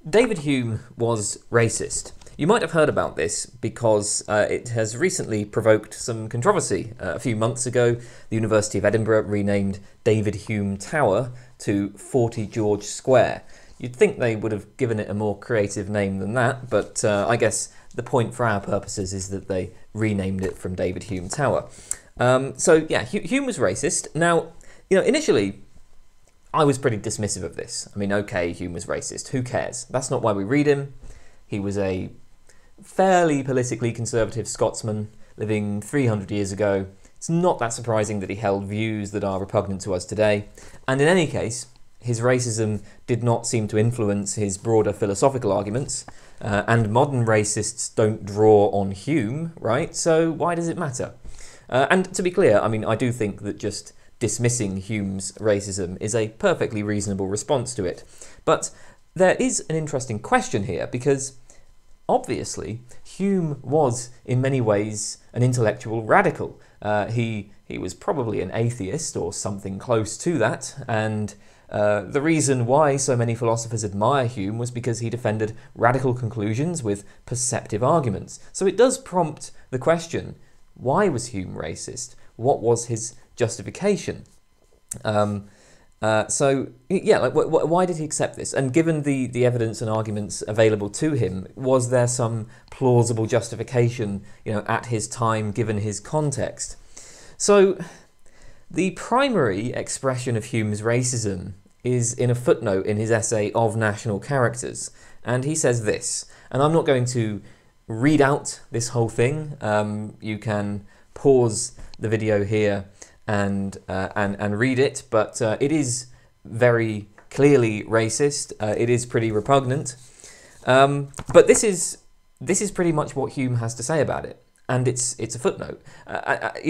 David Hume was racist. You might have heard about this because it has recently provoked some controversy. A few months ago, the University of Edinburgh renamed David Hume Tower to 40 George Square. You'd think they would have given it a more creative name than that, but I guess the point for our purposes is that they renamed it from David Hume Tower. So yeah, Hume was racist. Now, initially, I was pretty dismissive of this. I mean, okay, Hume was racist. Who cares? That's not why we read him. He was a fairly politically conservative Scotsman living 300 years ago. It's not that surprising that he held views that are repugnant to us today. And in any case, his racism did not seem to influence his broader philosophical arguments. And modern racists don't draw on Hume, right? So why does it matter? And to be clear, I mean, I do think that just dismissing Hume's racism is a perfectly reasonable response to it. But there is an interesting question here, because obviously Hume was in many ways an intellectual radical. He was probably an atheist or something close to that, and the reason why so many philosophers admire Hume was because he defended radical conclusions with perceptive arguments. So it does prompt the question, why was Hume racist? What was his justification? So yeah, like, why did he accept this? And given the evidence and arguments available to him, was there some plausible justification, at his time, given his context? So the primary expression of Hume's racism is in a footnote in his essay Of National Characters, and he says this, and I'm not going to read out this whole thing. You can pause the video here and read it, but it is very clearly racist. It is pretty repugnant, but this is pretty much what Hume has to say about it, and it's a footnote.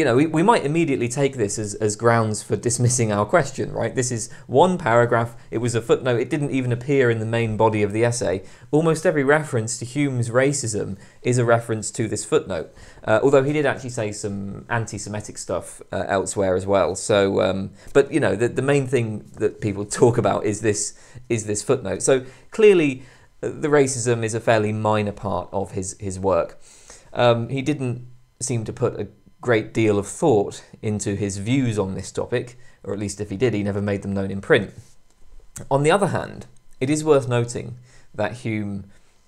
We might immediately take this as grounds for dismissing our question, right? This is one paragraph. It was a footnote. It didn't even appear in the main body of the essay. Almost every reference to Hume's racism is a reference to this footnote, although he did actually say some anti-Semitic stuff elsewhere as well. So, but the main thing that people talk about is this footnote. So clearly, the racism is a fairly minor part of his work. He didn't seem to put a great deal of thought into his views on this topic, or at least if he did, he never made them known in print. On the other hand, it is worth noting that Hume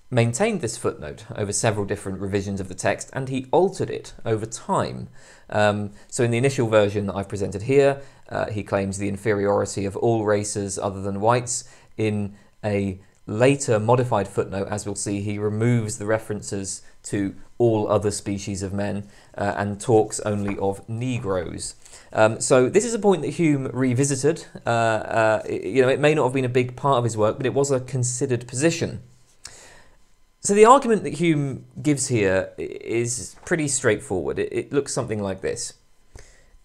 maintained this footnote over several different revisions of the text, and he altered it over time. So in the initial version that I've presented here, he claims the inferiority of all races other than whites. In a later modified footnote, as we'll see, he removes the references to all other species of men and talks only of Negroes. So this is a point that Hume revisited. It may not have been a big part of his work, but it was a considered position. So the argument that Hume gives here is pretty straightforward. It looks something like this.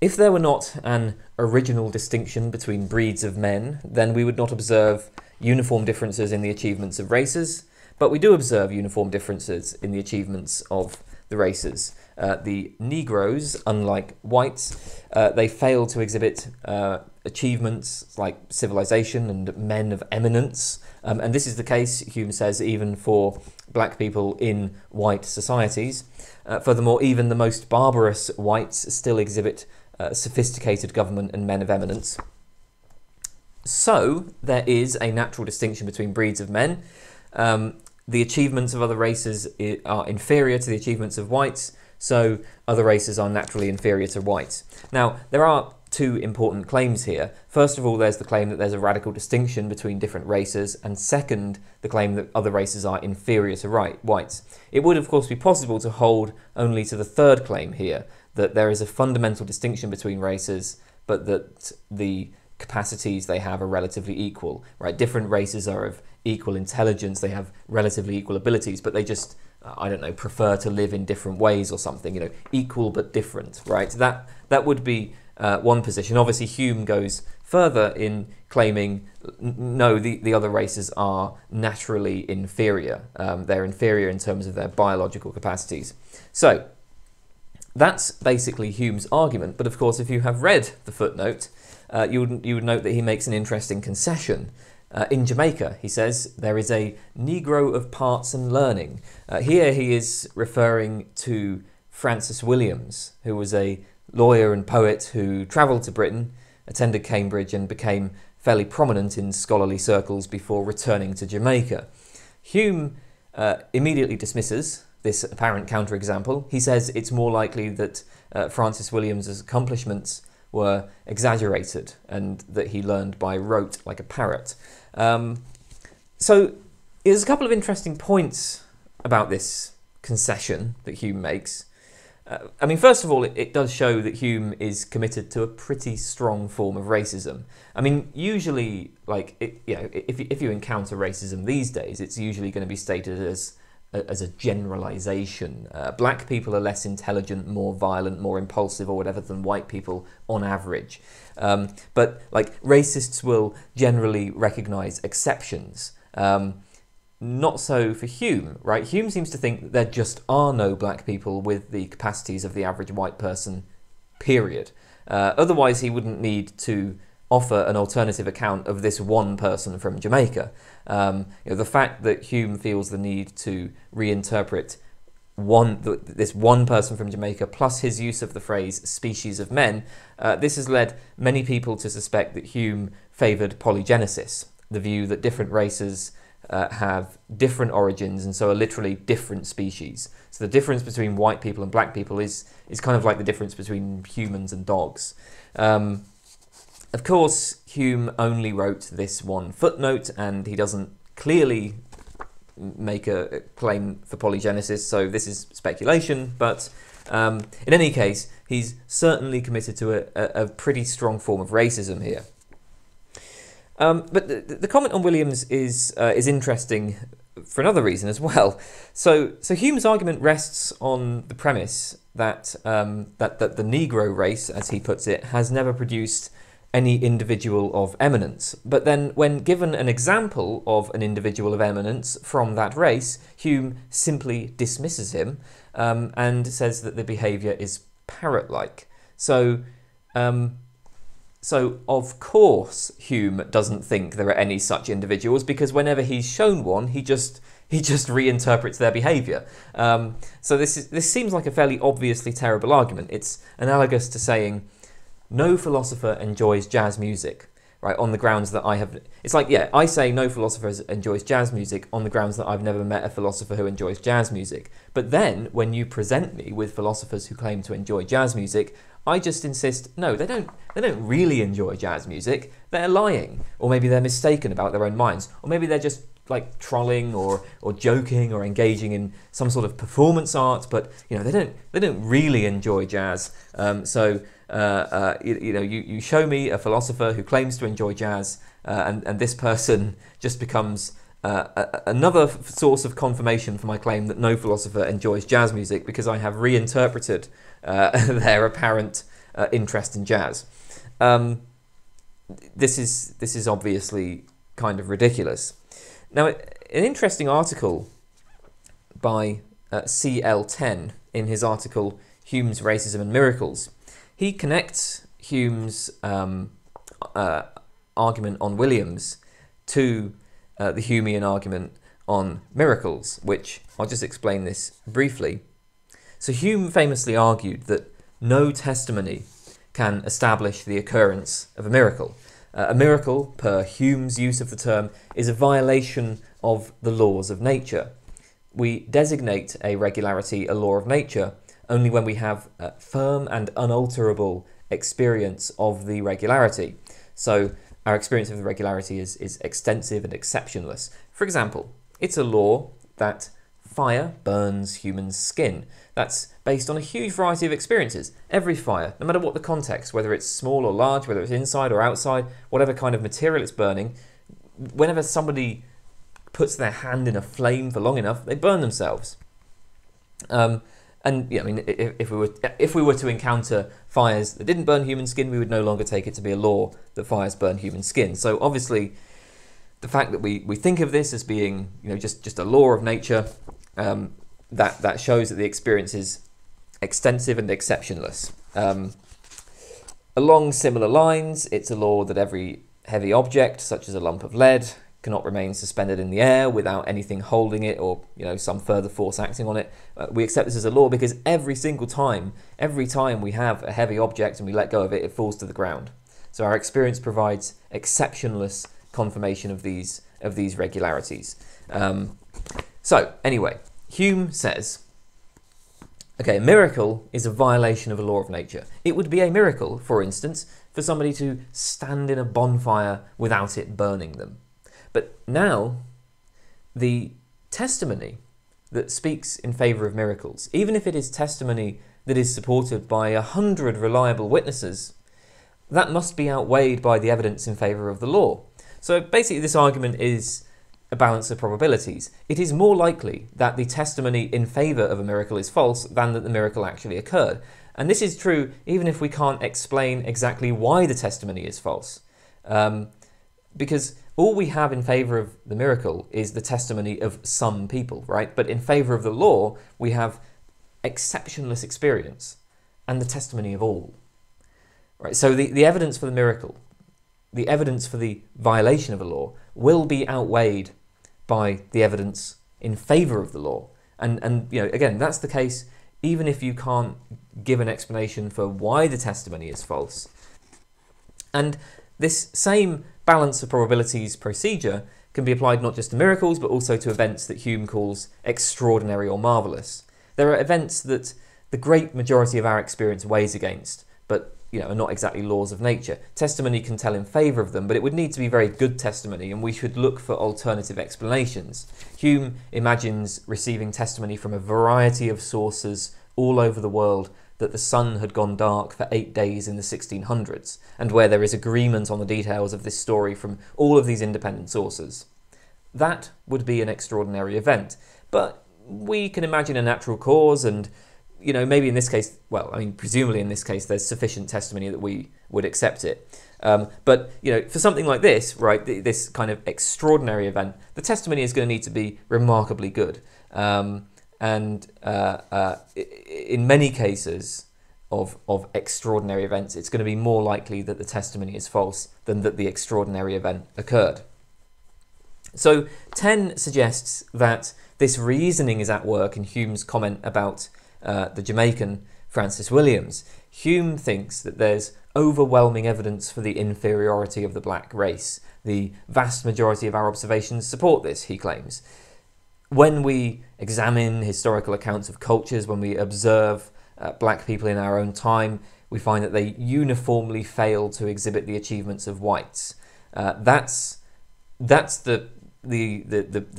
If there were not an original distinction between breeds of men, then we would not observe uniform differences in the achievements of races, but we do observe uniform differences in the achievements of the races. The Negroes, unlike whites, they fail to exhibit achievements like civilization and men of eminence, and this is the case, Hume says, even for black people in white societies. Furthermore, even the most barbarous whites still exhibit sophisticated government and men of eminence. So there is a natural distinction between breeds of men. The achievements of other races are inferior to the achievements of whites, so other races are naturally inferior to whites. Now, there are two important claims here. First of all, there's the claim that there's a radical distinction between different races, and second, the claim that other races are inferior to whites. It would, of course, be possible to hold only to the third claim here, that there is a fundamental distinction between races, but that the capacities they have are relatively equal, right? Different races are of equal intelligence, they have relatively equal abilities, but they just, prefer to live in different ways or something, equal but different, right? That would be one position. Obviously, Hume goes further in claiming, no, the other races are naturally inferior. They're inferior in terms of their biological capacities. So that's basically Hume's argument, but of course, if you have read the footnote, you would note that he makes an interesting concession. In Jamaica, he says, there is a Negro of parts and learning. Here he is referring to Francis Williams, who was a lawyer and poet who travelled to Britain, attended Cambridge and became fairly prominent in scholarly circles before returning to Jamaica. Hume immediately dismisses this apparent counterexample. He says it's more likely that Francis Williams's accomplishments were exaggerated and that he learned by rote like a parrot. So there's a couple of interesting points about this concession that Hume makes. I mean, first of all, it does show that Hume is committed to a pretty strong form of racism. I mean, usually, like, if you encounter racism these days, it's usually going to be stated as a generalization. Black people are less intelligent, more violent, more impulsive or whatever than white people on average. But like racists will generally recognize exceptions. Not so for Hume, right? Hume seems to think that there just are no black people with the capacities of the average white person, period. Otherwise, he wouldn't need to offer an alternative account of this one person from Jamaica. The fact that Hume feels the need to reinterpret this one person from Jamaica plus his use of the phrase species of men, this has led many people to suspect that Hume favoured polygenesis, the view that different races have different origins and so are literally different species. So the difference between white people and black people is kind of like the difference between humans and dogs. Of course, Hume only wrote this one footnote and he doesn't clearly make a claim for polygenesis, so this is speculation, but in any case, he's certainly committed to a pretty strong form of racism here. But the comment on Williams is interesting for another reason as well. So Hume's argument rests on the premise that that the Negro race, as he puts it, has never produced any individual of eminence. But then when given an example of an individual of eminence from that race, Hume simply dismisses him and says that the behaviour is parrot-like. So of course Hume doesn't think there are any such individuals, because whenever he's shown one, he just reinterprets their behaviour. So this seems like a fairly obviously terrible argument. It's analogous to saying no philosopher enjoys jazz music, right? On the grounds that I have, it's like, yeah, I say no philosopher enjoys jazz music on the grounds that I've never met a philosopher who enjoys jazz music. But then when you present me with philosophers who claim to enjoy jazz music, I just insist, no, they don't really enjoy jazz music. They're lying, or maybe they're mistaken about their own minds, or maybe they're just like trolling or joking or engaging in some sort of performance art, but they don't really enjoy jazz. You show me a philosopher who claims to enjoy jazz, and this person just becomes another source of confirmation for my claim that no philosopher enjoys jazz music, because I have reinterpreted their apparent interest in jazz. This is obviously kind of ridiculous. Now, an interesting article by CL10 in his article Hume's Racism and Miracles, he connects Hume's argument on Williams to the Humean argument on miracles, which I'll just explain this briefly. So Hume famously argued that no testimony can establish the occurrence of a miracle. A miracle, per Hume's use of the term, is a violation of the laws of nature. We designate a regularity a law of nature only when we have a firm and unalterable experience of the regularity. So our experience of the regularity is extensive and exceptionless. For example, it's a law that fire burns human skin. That's based on a huge variety of experiences. Every fire, no matter what the context, whether it's small or large, whether it's inside or outside, whatever kind of material it's burning, whenever somebody puts their hand in a flame for long enough, they burn themselves. And yeah, I mean, if we were to encounter fires that didn't burn human skin, we would no longer take it to be a law that fires burn human skin. So obviously, the fact that we think of this as being, just a law of nature, that shows that the experience is extensive and exceptionless. Along similar lines, it's a law that every heavy object, such as a lump of lead, cannot remain suspended in the air without anything holding it or some further force acting on it. We accept this as a law because every time we have a heavy object and we let go of it, it falls to the ground. So our experience provides exceptionless confirmation of these regularities. So anyway, Hume says, okay, a miracle is a violation of a law of nature. It would be a miracle, for instance, for somebody to stand in a bonfire without it burning them. But now, the testimony that speaks in favour of miracles, even if it is testimony that is supported by 100 reliable witnesses, that must be outweighed by the evidence in favour of the law. So basically this argument is a balance of probabilities. It is more likely that the testimony in favour of a miracle is false than that the miracle actually occurred. And this is true even if we can't explain exactly why the testimony is false. Because all we have in favour of the miracle is the testimony of some people, right? But in favour of the law, we have exceptionless experience and the testimony of all. Right? So the evidence for the miracle, the evidence for the violation of a law, will be outweighed by the evidence in favour of the law. And again, that's the case even if you can't give an explanation for why the testimony is false. And this same balance of probabilities procedure can be applied not just to miracles, but also to events that Hume calls extraordinary or marvellous. There are events that the great majority of our experience weighs against, but are not exactly laws of nature. Testimony can tell in favour of them, but it would need to be very good testimony, and we should look for alternative explanations. Hume imagines receiving testimony from a variety of sources all over the world that the sun had gone dark for 8 days in the 1600s, and where there is agreement on the details of this story from all of these independent sources. That would be an extraordinary event, but we can imagine a natural cause, and maybe in this case, presumably in this case, there's sufficient testimony that we would accept it. But for something like this, right, this kind of extraordinary event, the testimony is going to need to be remarkably good. In many cases of extraordinary events, it's going to be more likely that the testimony is false than that the extraordinary event occurred. So 10 suggests that this reasoning is at work in Hume's comment about the Jamaican Francis Williams. Hume thinks that there's overwhelming evidence for the inferiority of the black race. The vast majority of our observations support this, he claims. When we examine historical accounts of cultures, when we observe black people in our own time, we find that they uniformly fail to exhibit the achievements of whites. That's the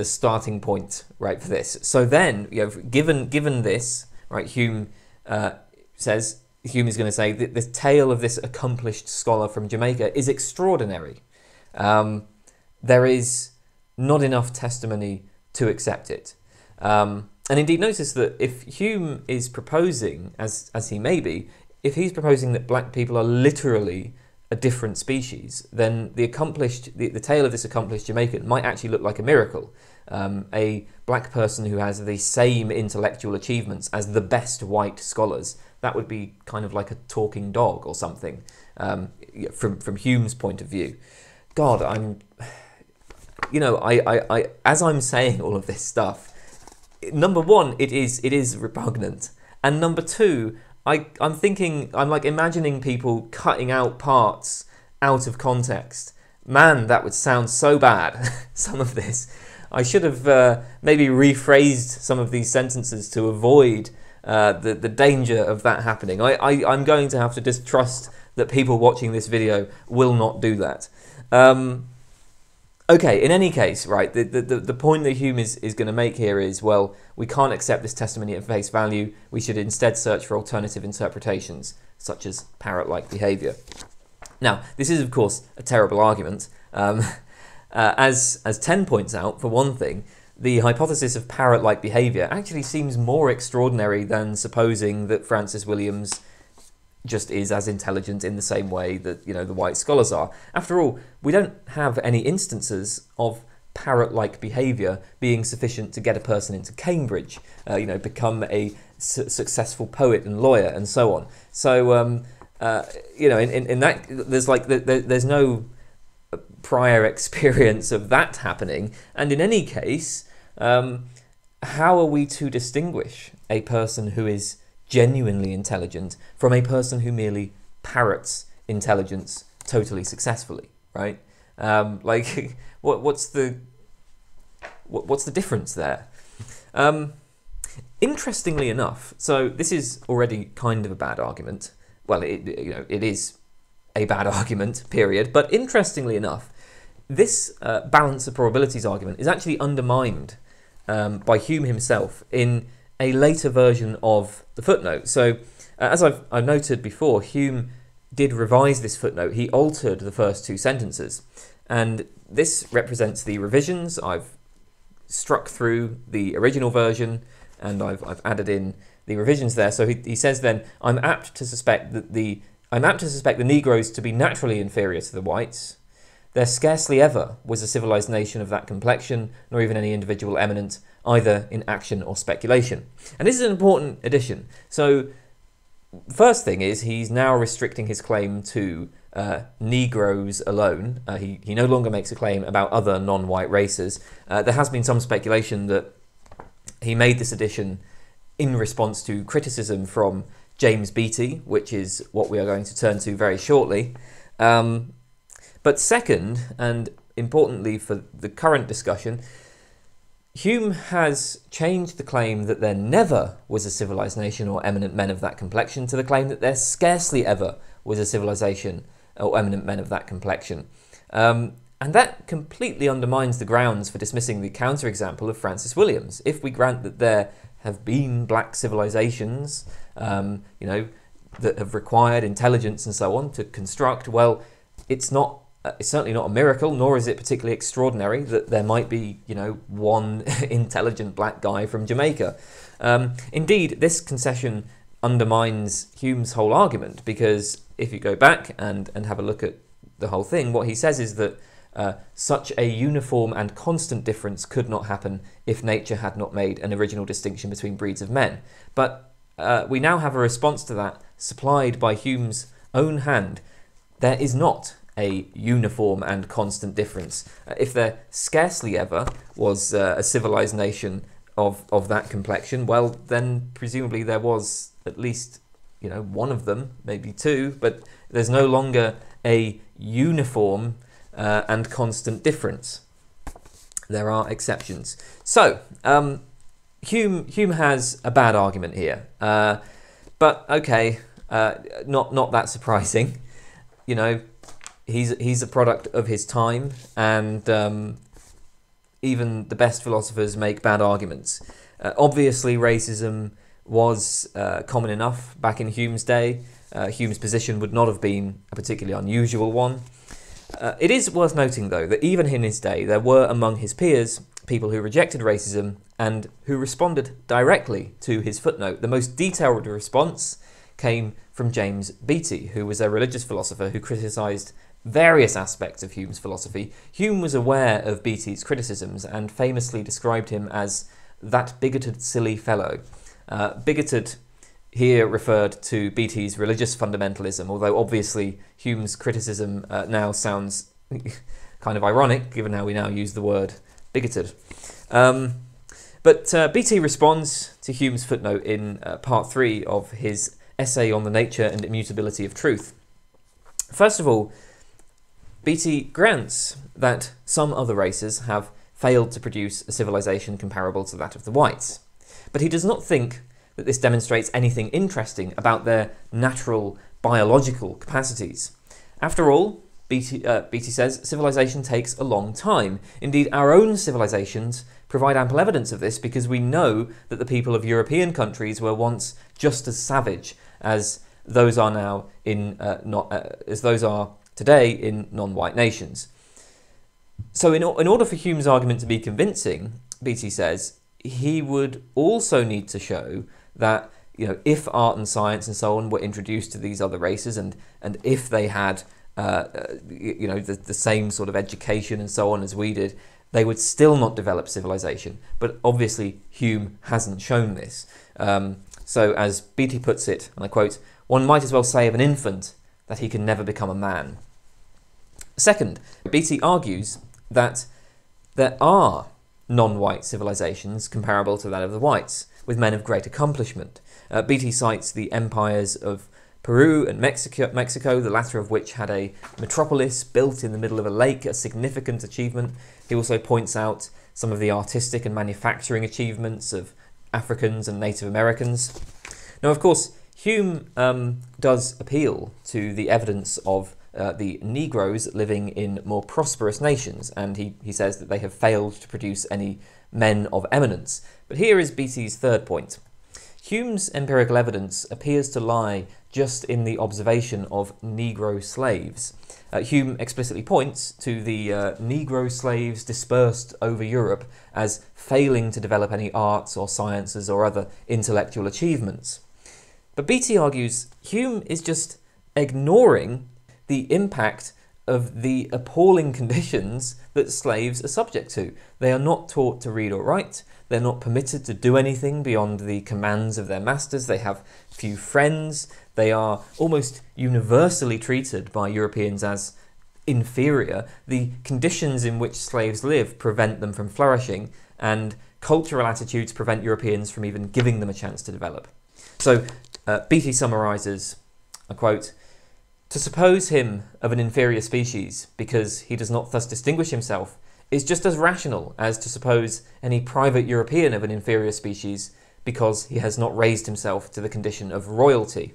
starting point, right, for this. So then, given this, right, Hume is going to say that the tale of this accomplished scholar from Jamaica is extraordinary. There is not enough testimony to accept it. And indeed, notice that if Hume is proposing, as he may be, if he's proposing that black people are literally a different species, then the tale of this accomplished Jamaican might actually look like a miracle. A black person who has the same intellectual achievements as the best white scholars, that would be kind of like a talking dog or something, from Hume's point of view. God, as I'm saying all of this stuff, number one, it is repugnant, and number two, I'm imagining people cutting out parts out of context. Man, that would sound so bad, some of this. I should have maybe rephrased some of these sentences to avoid the danger of that happening. I'm going to have to just trust that people watching this video will not do that. Okay, in any case, right, the point that Hume is going to make here is, well, we can't accept this testimony at face value. We should instead search for alternative interpretations, such as parrot-like behaviour. Now, this is, of course, a terrible argument. As 10 points out, for one thing, the hypothesis of parrot-like behaviour actually seems more extraordinary than supposing that Francis Williams just is as intelligent in the same way that, the white scholars are. After all, we don't have any instances of parrot-like behaviour being sufficient to get a person into Cambridge, become a successful poet and lawyer and so on. So, in that, there's no prior experience of that happening. And in any case, how are we to distinguish a person who is genuinely intelligent from a person who merely parrots intelligence totally successfully, right? Like, what's the difference there? Interestingly enough, so this is already kind of a bad argument. Well, it is a bad argument, period. But interestingly enough, this balance of probabilities argument is actually undermined by Hume himself in a later version of the footnote. So, as I've noted before, Hume did revise this footnote. He altered the first two sentences, and this represents the revisions. I've struck through the original version, and I've added in the revisions there. So he says then, I'm apt to suspect the Negroes to be naturally inferior to the whites. There scarcely ever was a civilized nation of that complexion, nor even any individual eminent, either in action or speculation. And this is an important addition. So first thing is, he's now restricting his claim to Negroes alone. He no longer makes a claim about other non-white races. There has been some speculation that he made this addition in response to criticism from James Beattie, which is what we are going to turn to very shortly. But second, and importantly for the current discussion, Hume has changed the claim that there never was a civilized nation or eminent men of that complexion to the claim that there scarcely ever was a civilization or eminent men of that complexion. And that completely undermines the grounds for dismissing the counterexample of Francis Williams. If we grant that there have been black civilizations, that have required intelligence and so on to construct, well, it's certainly not a miracle, nor is it particularly extraordinary that there might be, one intelligent black guy from Jamaica. Indeed, this concession undermines Hume's whole argument, because if you go back and have a look at the whole thing, what he says is that such a uniform and constant difference could not happen if nature had not made an original distinction between breeds of men. But we now have a response to that supplied by Hume's own hand. There is not a uniform and constant difference. If there scarcely ever was a civilized nation of that complexion, well, then presumably there was at least, one of them, maybe two, but there's no longer a uniform and constant difference. There are exceptions. So, Hume has a bad argument here, but okay, not that surprising. He's a product of his time, and even the best philosophers make bad arguments. Obviously, racism was common enough back in Hume's day. Hume's position would not have been a particularly unusual one. It is worth noting, though, that even in his day, there were among his peers people who rejected racism and who responded directly to his footnote. The most detailed response came from James Beattie, who was a religious philosopher who criticised various aspects of Hume's philosophy. Hume was aware of Beattie's criticisms and famously described him as that bigoted, silly fellow. Bigoted here referred to Beattie's religious fundamentalism, although obviously Hume's criticism now sounds kind of ironic, given how we now use the word bigoted. But Beattie responds to Hume's footnote in part 3 of his essay on the nature and immutability of truth. First of all, Beattie grants that some other races have failed to produce a civilization comparable to that of the whites, but he does not think that this demonstrates anything interesting about their natural biological capacities. After all, Beattie says, civilization takes a long time. Indeed, our own civilizations provide ample evidence of this, because we know that the people of European countries were once just as savage as those are now as those are today in non-white nations. So in order for Hume's argument to be convincing, Beattie says, he would also need to show that, if art and science and so on were introduced to these other races, and if they had the same sort of education and so on as we did, they would still not develop civilization. But obviously Hume hasn't shown this. So as Beattie puts it, and I quote, "One might as well say of an infant that he can never become a man." Second, Beattie argues that there are non-white civilizations comparable to that of the whites, with men of great accomplishment. Beattie cites the empires of Peru and Mexico, the latter of which had a metropolis built in the middle of a lake, a significant achievement. He also points out some of the artistic and manufacturing achievements of Africans and Native Americans. Now, of course, Hume does appeal to the evidence of the Negroes living in more prosperous nations, and he says that they have failed to produce any men of eminence. But here is Beattie's third point. Hume's empirical evidence appears to lie just in the observation of Negro slaves. Hume explicitly points to the Negro slaves dispersed over Europe as failing to develop any arts or sciences or other intellectual achievements. But Beattie argues Hume is just ignoring the impact of the appalling conditions that slaves are subject to. They are not taught to read or write. They're not permitted to do anything beyond the commands of their masters. They have few friends. They are almost universally treated by Europeans as inferior. The conditions in which slaves live prevent them from flourishing, and cultural attitudes prevent Europeans from even giving them a chance to develop. So Beattie summarises, I quote, "To suppose him of an inferior species because he does not thus distinguish himself is just as rational as to suppose any private European of an inferior species because he has not raised himself to the condition of royalty.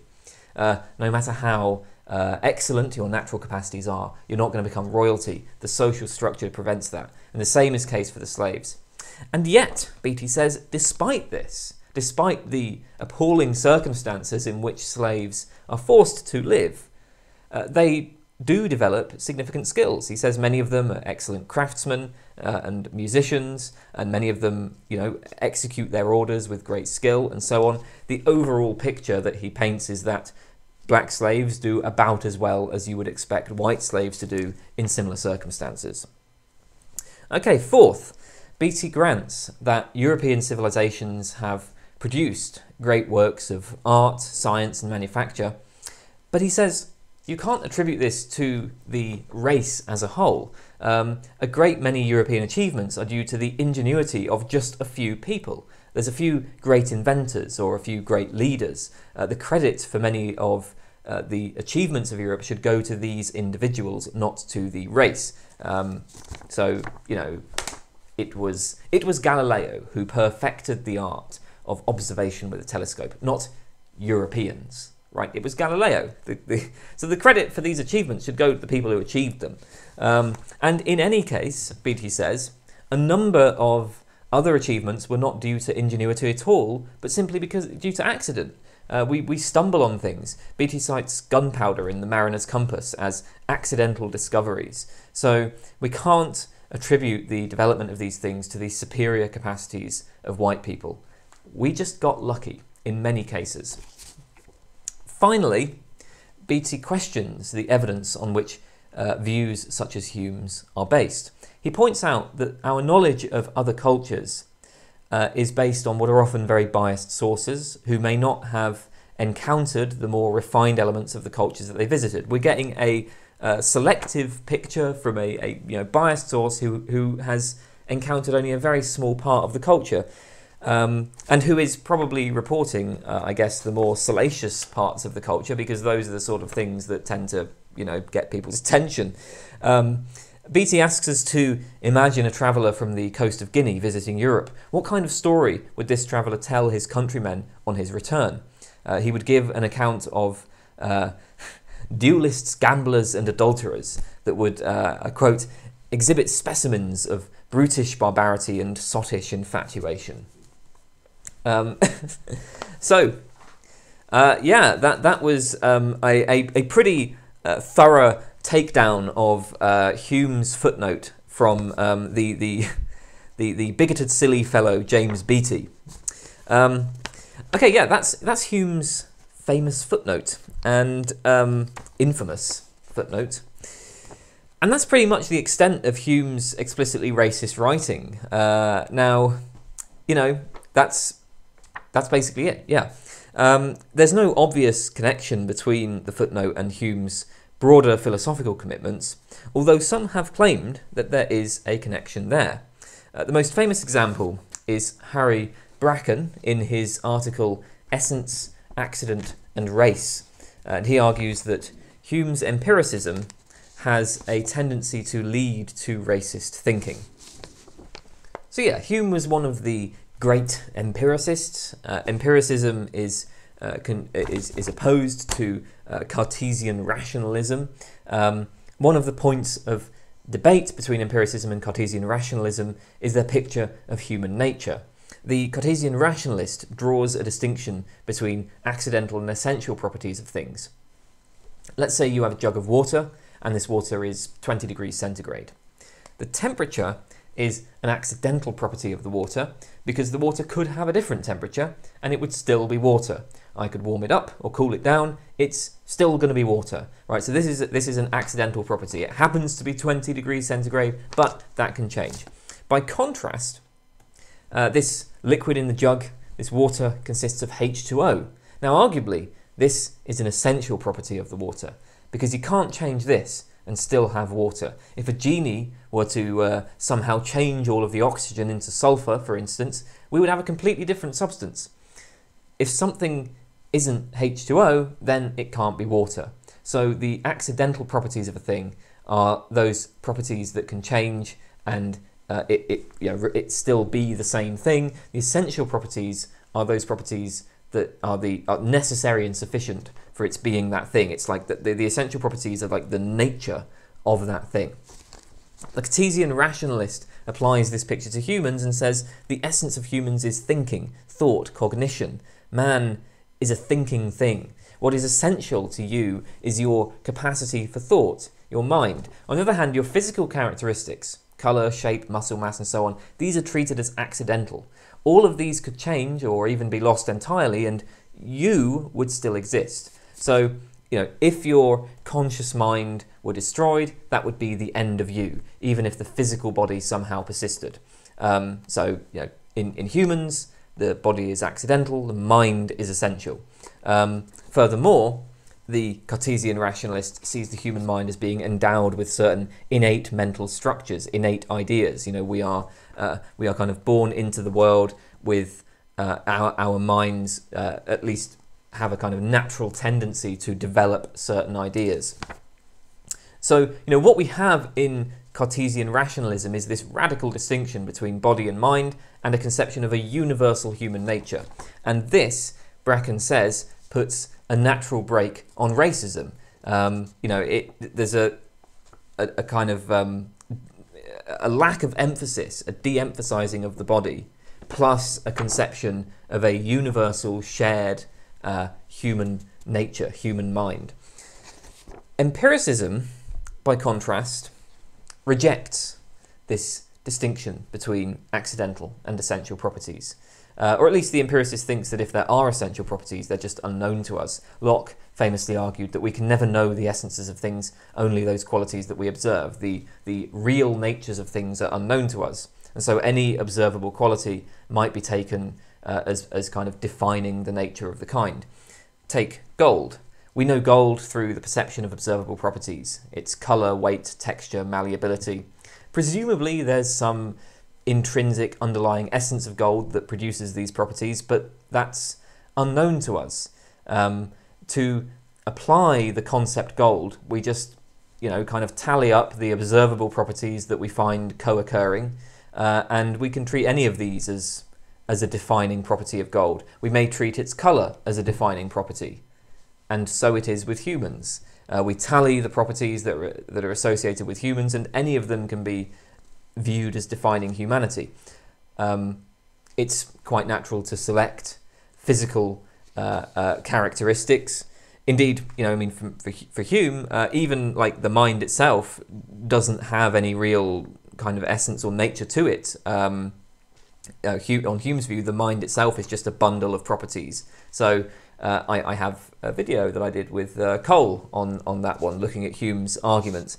No matter how excellent your natural capacities are, you're not going to become royalty. The social structure prevents that. And the same is the case for the slaves." And yet, Beattie says, despite this, despite the appalling circumstances in which slaves are forced to live, they do develop significant skills. He says many of them are excellent craftsmen and musicians, and many of them, execute their orders with great skill and so on. The overall picture that he paints is that black slaves do about as well as you would expect white slaves to do in similar circumstances. Okay, fourth, Beattie grants that European civilizations have produced great works of art, science and manufacture, but he says you can't attribute this to the race as a whole. A great many European achievements are due to the ingenuity of just a few people. There's a few great inventors or a few great leaders. The credit for many of the achievements of Europe should go to these individuals, not to the race. It was Galileo who perfected the art of observation with a telescope, not Europeans. Right, it was Galileo. So the credit for these achievements should go to the people who achieved them. And in any case, Beattie says, a number of other achievements were not due to ingenuity at all, but simply due to accident. We stumble on things. Beattie cites gunpowder in the Mariner's Compass as accidental discoveries. So we can't attribute the development of these things to the superior capacities of white people. We just got lucky in many cases. Finally, Beattie questions the evidence on which views such as Hume's are based. He points out that our knowledge of other cultures is based on what are often very biased sources who may not have encountered the more refined elements of the cultures that they visited. We're getting a selective picture from a biased source who has encountered only a very small part of the culture. And who is probably reporting, I guess, the more salacious parts of the culture, because those are the sort of things that tend to, get people's attention. Beattie asks us to imagine a traveller from the coast of Guinea visiting Europe. What kind of story would this traveller tell his countrymen on his return? He would give an account of duelists, gamblers and adulterers that would, quote, exhibit specimens of brutish barbarity and sottish infatuation. That was a pretty thorough takedown of Hume's footnote from the bigoted silly fellow James Beattie. That's Hume's famous footnote and infamous footnote. And that's pretty much the extent of Hume's explicitly racist writing. That's basically it, yeah. There's no obvious connection between the footnote and Hume's broader philosophical commitments, although some have claimed that there is a connection there. The most famous example is Harry Bracken in his article Essence, Accident and Race. And he argues that Hume's empiricism has a tendency to lead to racist thinking. So yeah, Hume was one of the great empiricists. Empiricism is opposed to Cartesian rationalism. One of the points of debate between empiricism and Cartesian rationalism is their picture of human nature. The Cartesian rationalist draws a distinction between accidental and essential properties of things. Let's say you have a jug of water, and this water is 20 degrees centigrade. The temperature is an accidental property of the water, because the water could have a different temperature, and it would still be water. I could warm it up or cool it down, it's still going to be water, right? So this is an accidental property. It happens to be 20 degrees centigrade, but that can change. By contrast, this liquid in the jug, this water, consists of H2O. Now, arguably, this is an essential property of the water, because you can't change this and still have water. If a genie were to somehow change all of the oxygen into sulfur, for instance, we would have a completely different substance. If something isn't H2O, then it can't be water. So the accidental properties of a thing are those properties that can change and it still be the same thing. The essential properties are those properties that are necessary and sufficient for its being that thing. It's like the essential properties are like the nature of that thing. The Cartesian rationalist applies this picture to humans and says the essence of humans is thinking, thought, cognition. Man is a thinking thing. What is essential to you is your capacity for thought, your mind. On the other hand, your physical characteristics, colour, shape, muscle mass and so on, these are treated as accidental. All of these could change or even be lost entirely and you would still exist. So, if your conscious mind were destroyed, that would be the end of you, even if the physical body somehow persisted. In humans, the body is accidental, the mind is essential. Furthermore, the Cartesian rationalist sees the human mind as being endowed with certain innate mental structures, innate ideas. We are kind of born into the world with our minds at least have a kind of natural tendency to develop certain ideas. So, what we have in Cartesian rationalism is this radical distinction between body and mind and a conception of a universal human nature. And this, Bracken says, puts a natural brake on racism. There's a kind of a lack of emphasis, a de-emphasizing of the body, plus a conception of a universal shared human nature, human mind. Empiricism, by contrast, rejects this distinction between accidental and essential properties. Or at least the empiricist thinks that if there are essential properties, they're just unknown to us. Locke famously argued that we can never know the essences of things, only those qualities that we observe. The real natures of things are unknown to us. And so any observable quality might be taken as kind of defining the nature of the kind. Take gold. We know gold through the perception of observable properties. Its colour, weight, texture, malleability. Presumably there's some intrinsic underlying essence of gold that produces these properties, but that's unknown to us. To apply the concept gold, we just kind of tally up the observable properties that we find co-occurring, and we can treat any of these as a defining property of gold. We may treat its colour as a defining property, and so it is with humans. We tally the properties that are associated with humans, and any of them can be viewed as defining humanity. It's quite natural to select physical characteristics. Indeed, for Hume, even like the mind itself doesn't have any real kind of essence or nature to it. On Hume's view, the mind itself is just a bundle of properties. So I have a video that I did with Cole on that one, looking at Hume's argument.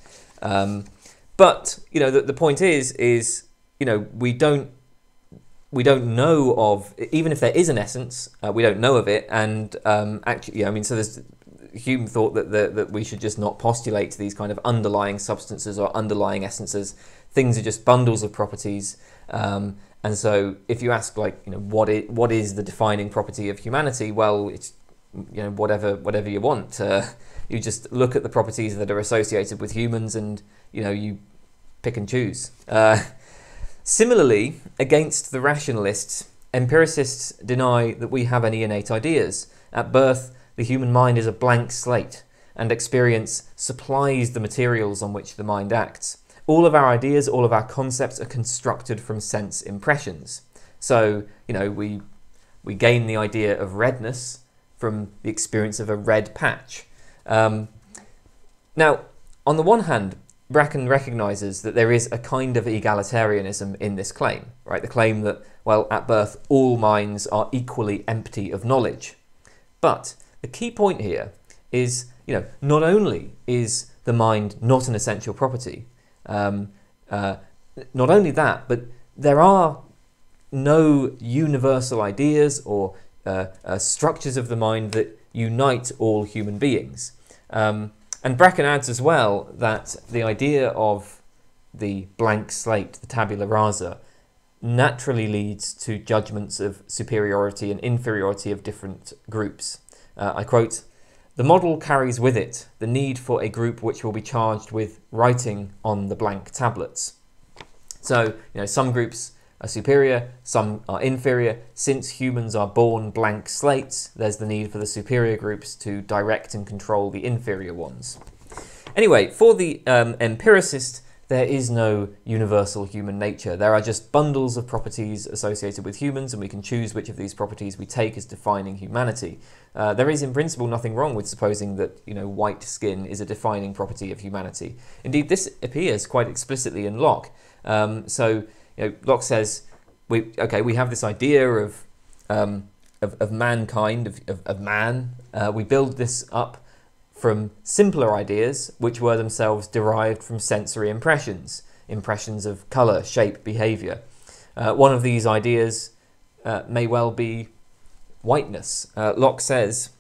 But the point is we don't know of, even if there is an essence, we don't know of it. And actually, so there's Hume thought that we should just not postulate these kind of underlying substances or underlying essences. Things are just bundles of properties. And so if you ask, like, what is the defining property of humanity? Well, it's, whatever you want. You just look at the properties that are associated with humans and, you pick and choose. Similarly, against the rationalists, empiricists deny that we have any innate ideas. At birth, the human mind is a blank slate, and experience supplies the materials on which the mind acts. All of our ideas, all of our concepts are constructed from sense impressions. So, we gain the idea of redness from the experience of a red patch. Now, on the one hand, Bracken recognises that there is a kind of egalitarianism in this claim, right? The claim that, well, at birth, all minds are equally empty of knowledge. But the key point here is, not only is the mind not an essential property, not only that, but there are no universal ideas or structures of the mind that unite all human beings. And Bracken adds as well that the idea of the blank slate, the tabula rasa, naturally leads to judgments of superiority and inferiority of different groups. I quote, "The model carries with it the need for a group which will be charged with writing on the blank tablets." So, some groups are superior, some are inferior. Since humans are born blank slates, there's the need for the superior groups to direct and control the inferior ones. Anyway, for the empiricist, there is no universal human nature. There are just bundles of properties associated with humans, and we can choose which of these properties we take as defining humanity. There is, in principle, nothing wrong with supposing that, white skin is a defining property of humanity. Indeed, this appears quite explicitly in Locke. Locke says, we have this idea of mankind, of man. We build this up from simpler ideas, which were themselves derived from sensory impressions of colour, shape, behaviour. One of these ideas may well be whiteness. Locke says,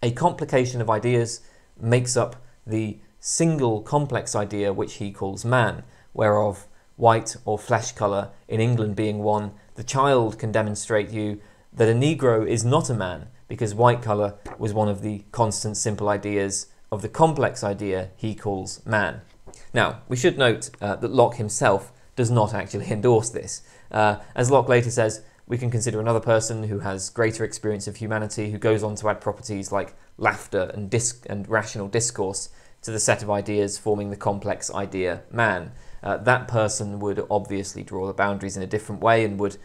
"A complication of ideas makes up the single complex idea which he calls man, whereof white or flesh colour in England being one, the child can demonstrate you that a Negro is not a man, because white colour was one of the constant simple ideas of the complex idea he calls man." Now, we should note that Locke himself does not actually endorse this. As Locke later says, we can consider another person who has greater experience of humanity, who goes on to add properties like laughter and rational discourse to the set of ideas forming the complex idea man. That person would obviously draw the boundaries in a different way and would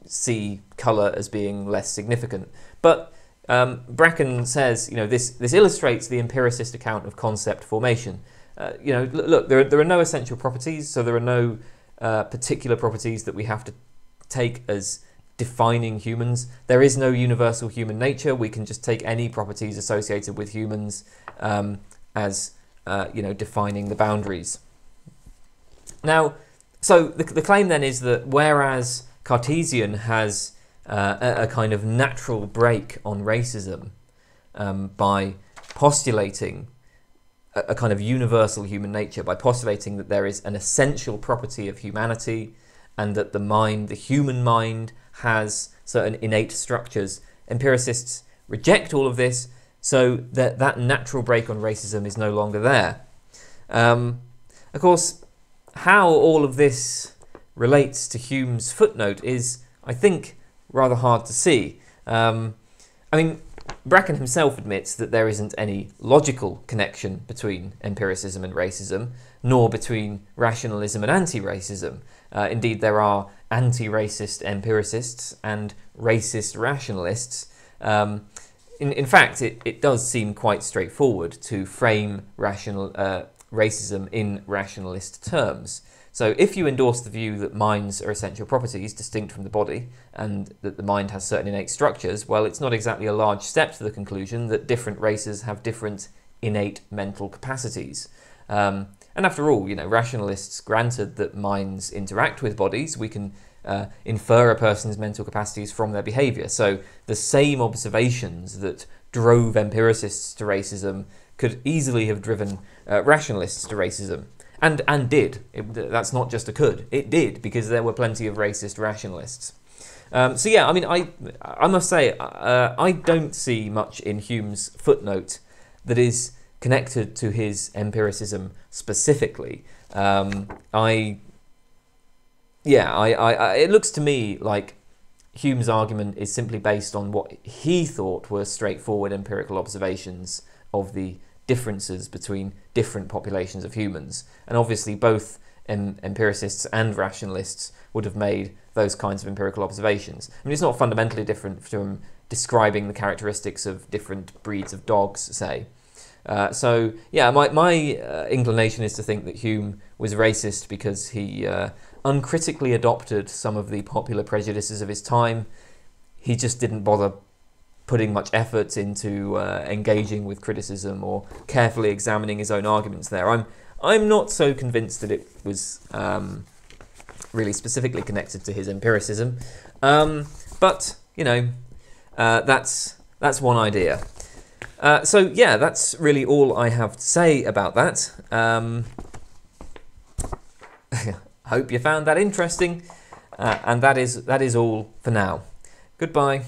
see colour as being less significant. But Bracken says, this illustrates the empiricist account of concept formation. Look, there are no essential properties, so there are no particular properties that we have to take as defining humans. There is no universal human nature. We can just take any properties associated with humans as defining the boundaries. Now, so the claim then is that whereas Cartesian has a kind of natural break on racism by postulating a kind of universal human nature, by postulating that there is an essential property of humanity and that the human mind has certain innate structures. Empiricists reject all of this, so that natural break on racism is no longer there. Of course, how all of this relates to Hume's footnote is, I think, rather hard to see. Bracken himself admits that there isn't any logical connection between empiricism and racism, nor between rationalism and anti-racism. Indeed, there are anti-racist empiricists and racist rationalists. In fact, it does seem quite straightforward to frame racism in rationalist terms. So if you endorse the view that minds are essential properties distinct from the body and that the mind has certain innate structures, well, it's not exactly a large step to the conclusion that different races have different innate mental capacities. And after all, rationalists granted that minds interact with bodies. We can infer a person's mental capacities from their behaviour. So the same observations that drove empiricists to racism could easily have driven rationalists to racism. And did. That's not just a could. It did, because there were plenty of racist rationalists. So yeah, I mean, I must say, I don't see much in Hume's footnote that is connected to his empiricism specifically. It looks to me like Hume's argument is simply based on what he thought were straightforward empirical observations of the differences between different populations of humans. And obviously both empiricists and rationalists would have made those kinds of empirical observations. I mean, it's not fundamentally different from describing the characteristics of different breeds of dogs, say. So yeah, my inclination is to think that Hume was racist because he uncritically adopted some of the popular prejudices of his time. He just didn't bother putting much effort into engaging with criticism or carefully examining his own arguments there. I'm not so convinced that it was really specifically connected to his empiricism, but you know, that's one idea. So yeah, that's really all I have to say about that. Hope you found that interesting, and that is all for now. Goodbye.